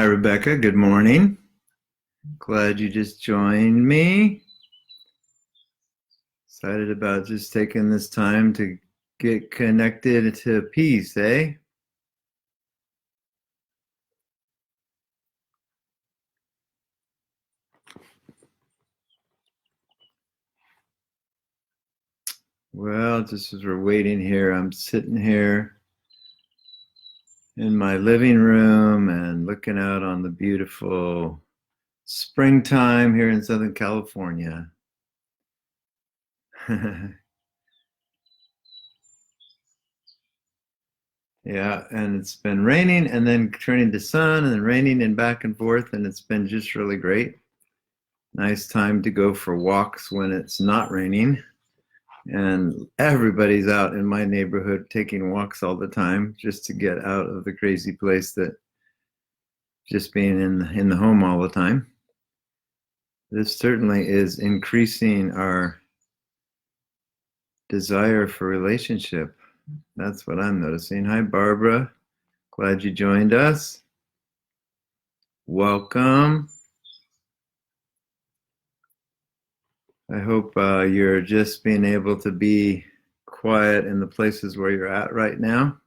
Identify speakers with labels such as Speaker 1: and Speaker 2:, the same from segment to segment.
Speaker 1: Rebecca. Good morning. Glad you just joined me. Excited about just taking this time to get connected to peace, eh? Well, just as we're waiting here, I'm sitting here in my living room and looking out on the beautiful springtime here in Southern California. Yeah, and it's been raining and then turning to sun and then raining and back and forth, and it's been just really great. Nice time to go for walks when it's not raining. And everybody's out in my neighborhood taking walks all the time just to get out of the crazy place that just being in the home all the time. This certainly is increasing our desire for relationship. That's what I'm noticing. Hi, Barbara. Glad you joined us. Welcome. I hope you're just being able to be quiet in the places where you're at right now.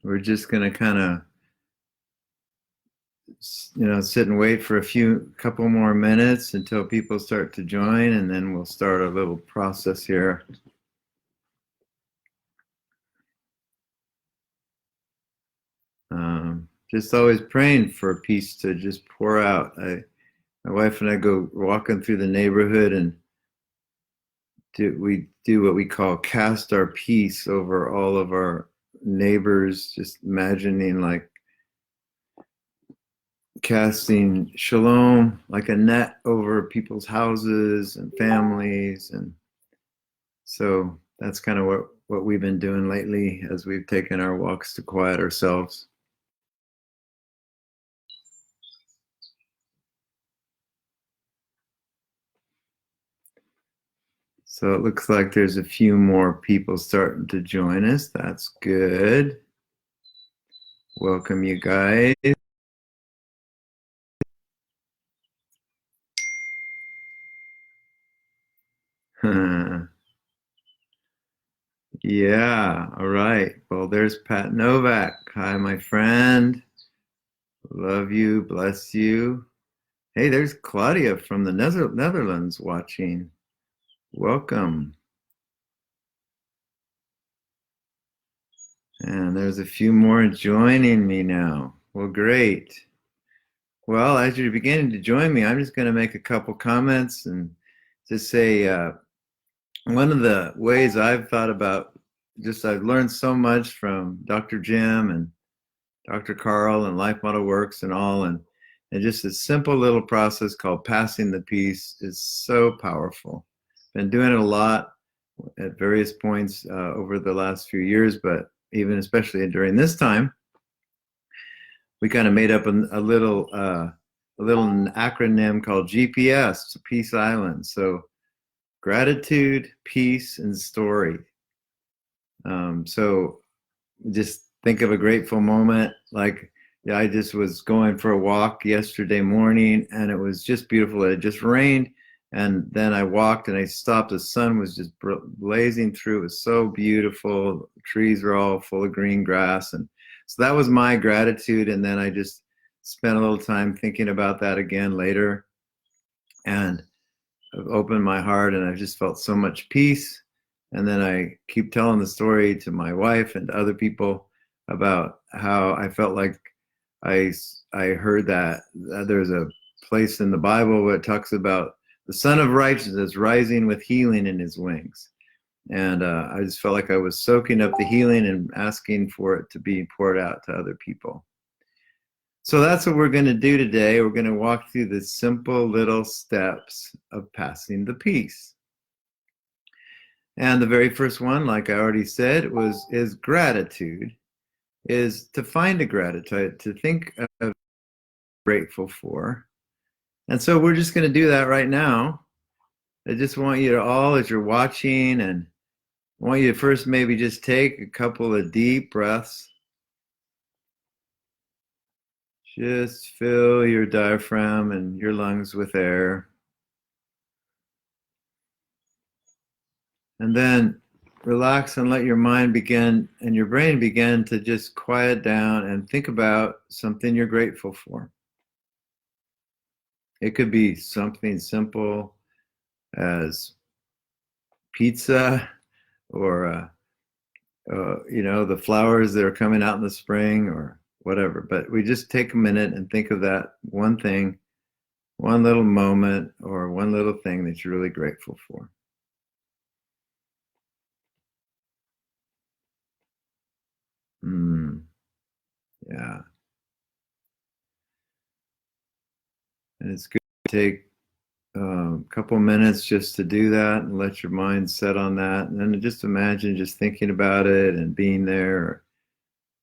Speaker 1: We're just going to kind of, sit and wait for couple more minutes until people start to join, and then we'll start a little process here. Just always praying for peace to just pour out. My wife and I go walking through the neighborhood, and we do what we call cast our peace over all of our neighbors, just imagining like casting shalom like a net over people's houses and families. And so that's kind of what we've been doing lately as we've taken our walks to quiet ourselves. So it looks like there's a few more people starting to join us. That's good. Welcome, you guys. Yeah, all right. Well, there's Pat Novak. Hi, my friend. Love you, bless you. Hey, there's Claudia from the Netherlands watching. Welcome. And there's a few more joining me now. Well, great. Well, as you're beginning to join me, I'm just going to make a couple comments and just say one of the ways I've thought about I've learned so much from Dr. Jim and Dr. Carl and Life Model Works and all, and just a simple little process called passing the peace is so powerful. Been doing it a lot at various points over the last few years, but even especially during this time, we kind of made up a little acronym called GPS, Peace Island. So gratitude, peace, and story. So just think of a grateful moment. Like, yeah, I just was going for a walk yesterday morning, and it was just beautiful. It just rained, and then I walked and I stopped. The sun was just blazing through. It was so beautiful. The trees were all full of green grass, and so that was my gratitude. And then I just spent a little time thinking about that again later, and I've opened my heart, and I've just felt so much peace. And then I keep telling the story to my wife and to other people about how I felt like I heard that there's a place in the Bible where it talks about the Son of Righteousness rising with healing in his wings. And I just felt like I was soaking up the healing and asking for it to be poured out to other people. So that's what we're going to do today. We're going to walk through the simple little steps of passing the peace. And the very first one, like I already said, is gratitude, is to find a gratitude, to think of grateful for. And so we're just going to do that right now. I just want you to all, as you're watching, and I want you to first maybe just take a couple of deep breaths Just fill your diaphragm and your lungs with air. And then relax and let your mind begin and your brain begin to just quiet down and think about something you're grateful for. It could be something simple as pizza or the flowers that are coming out in the spring or whatever. But we just take a minute and think of that one thing, one little moment or one little thing that you're really grateful for. Yeah. And it's good to take a couple minutes just to do that and let your mind set on that. And then just imagine just thinking about it and being there, or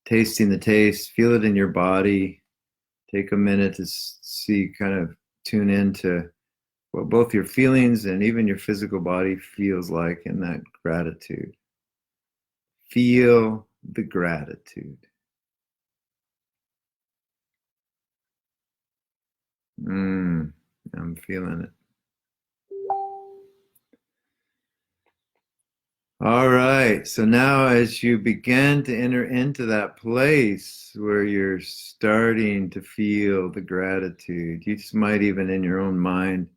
Speaker 1: tasting the taste, feel it in your body. Take a minute to see, kind of tune into what both your feelings and even your physical body feels like in that gratitude. Feel the gratitude. I'm feeling it. All right. So now, as you begin to enter into that place where you're starting to feel the gratitude, you just might even in your own mind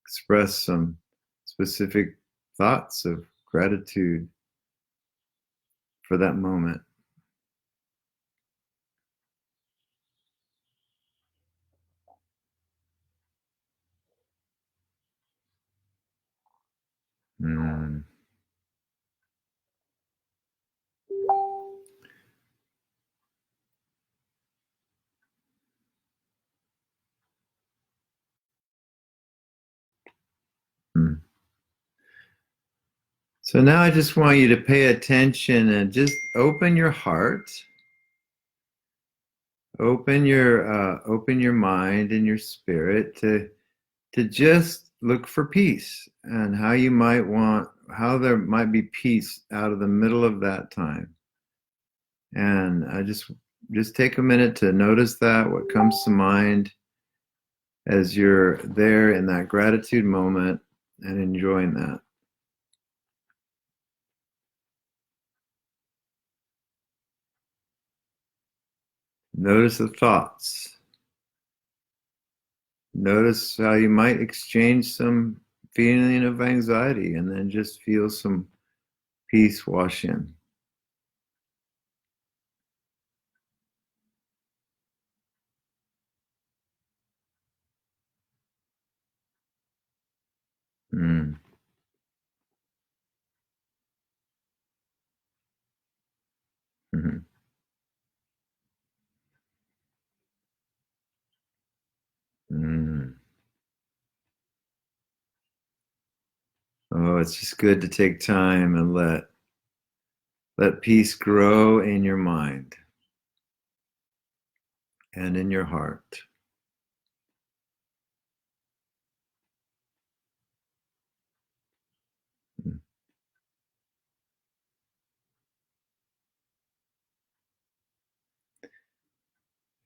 Speaker 1: express some specific thoughts of gratitude for that moment. Mm. Mm. So now I just want you to pay attention and just open your heart, open your mind and your spirit to just look for peace and how there might be peace out of the middle of that time. And I just take a minute to notice that, what comes to mind as you're there in that gratitude moment and enjoying that. Notice the thoughts. Notice how you might exchange some feeling of anxiety and then just feel some peace wash in. Mm. Mm-hmm. Mm. Oh, it's just good to take time and let peace grow in your mind and in your heart.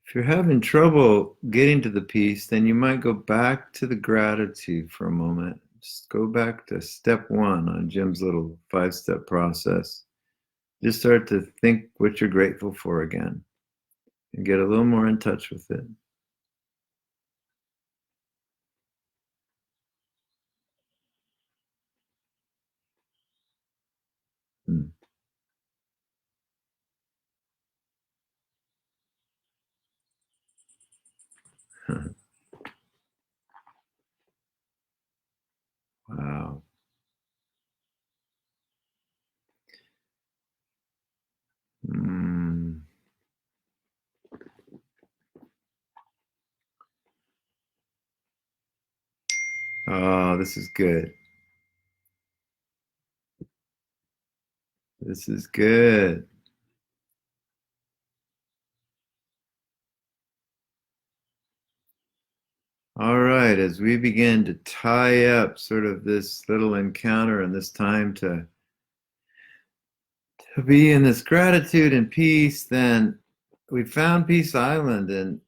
Speaker 1: If you're having trouble getting to the peace, then you might go back to the gratitude for a moment. Just go back to step one on Jim's little 5-step process. Just start to think what you're grateful for again and get a little more in touch with it. Mm. Wow. Mm. Oh, this is good. This is good. All right, as we begin to tie up sort of this little encounter and this time to be in this gratitude and peace, then we found Peace Island, and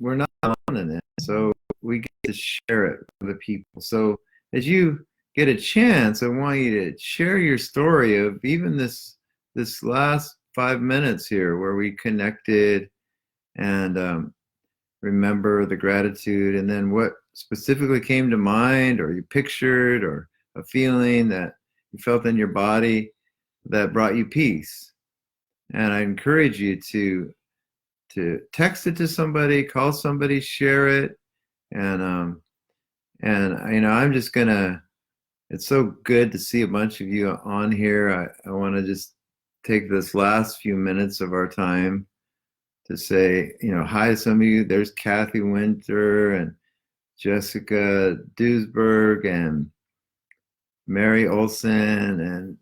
Speaker 1: we're not alone in it. So we get to share it with the people. So as you get a chance, I want you to share your story of even this last 5 minutes here where we connected and remember the gratitude, and then what specifically came to mind or you pictured or a feeling that you felt in your body that brought you peace. And I encourage you to text it to somebody, call somebody, share it, and I'm just gonna. It's so good to see a bunch of you on here. I want to just take this last few minutes of our time to say, hi to some of you. There's Kathy Winter and Jessica Duesberg and Mary Olson and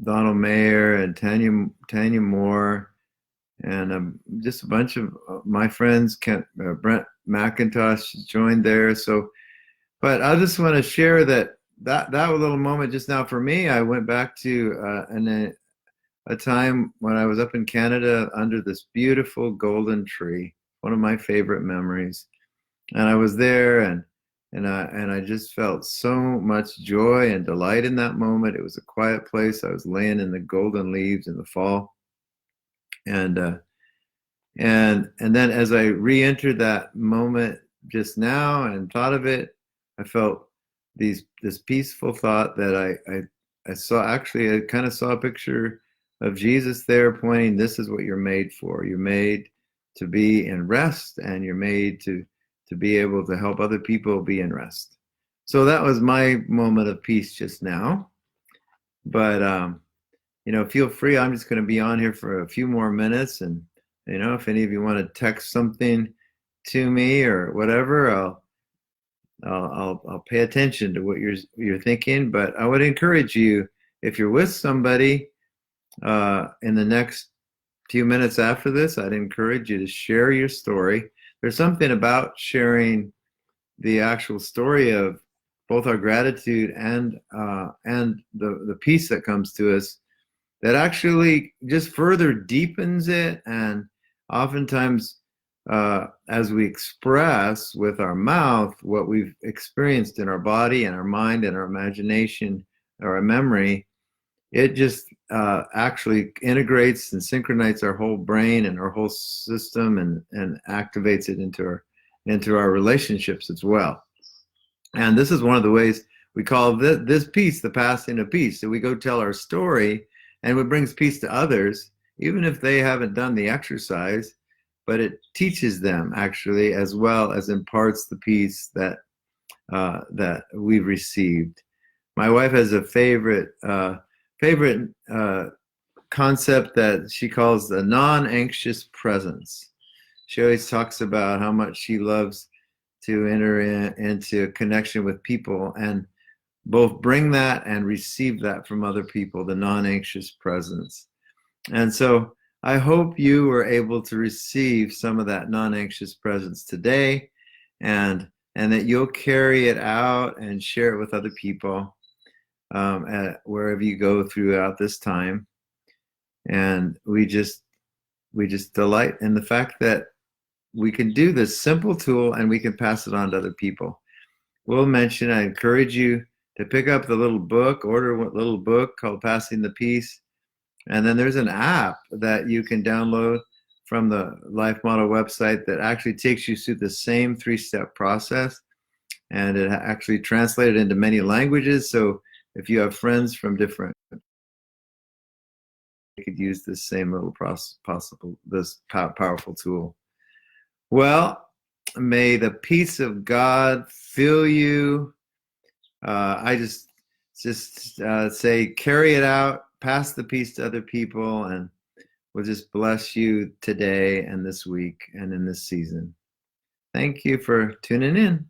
Speaker 1: Donald Mayer and Tanya Moore and just a bunch of my friends. Brent McIntosh joined there. So, but I just want to share that little moment just now for me. I went back to a time when I was up in Canada under this beautiful golden tree, one of my favorite memories. And I was there, and I just felt so much joy and delight in that moment. It was a quiet place. I was laying in the golden leaves in the fall, and then as I re-entered that moment just now and thought of it, I felt this peaceful thought that I saw. Actually, I kind of saw a picture of Jesus there pointing, this is what you're made for. You're made to be in rest, and you're made to be able to help other people be in rest. So that was my moment of peace just now. But, feel free. I'm just going to be on here for a few more minutes. And, if any of you want to text something to me or whatever, I'll pay attention to what you're thinking. But I would encourage you, if you're with somebody in the next few minutes after this, I'd encourage you to share your story. There's something about sharing the actual story of both our gratitude and the peace that comes to us that actually just further deepens it. And oftentimes, as we express with our mouth what we've experienced in our body and our mind and our imagination or our memory, it just actually integrates and synchronizes our whole brain and our whole system and activates it into our relationships as well. And this is one of the ways we call this peace the passing of peace. So we go tell our story, and it brings peace to others, even if they haven't done the exercise, but it teaches them actually, as well as imparts the peace that we've received. My wife has a favorite concept that she calls the non-anxious presence. She always talks about how much she loves to enter into connection with people and both bring that and receive that from other people, the non-anxious presence. And so I hope you were able to receive some of that non-anxious presence today, and that you'll carry it out and share it with other people wherever you go throughout this time. And we just delight in the fact that we can do this simple tool and we can pass it on to other people. We'll mention, I encourage you to pick up the little book, order a little book called Passing the Peace. And then there's an app that you can download from the Life Model website that actually takes you through the same 3-step process. And it actually translated into many languages. So if you have friends from different, you could use this same little this powerful tool. Well, may the peace of God fill you. I just say, carry it out, pass the peace to other people, and we'll just bless you today and this week and in this season. Thank you for tuning in.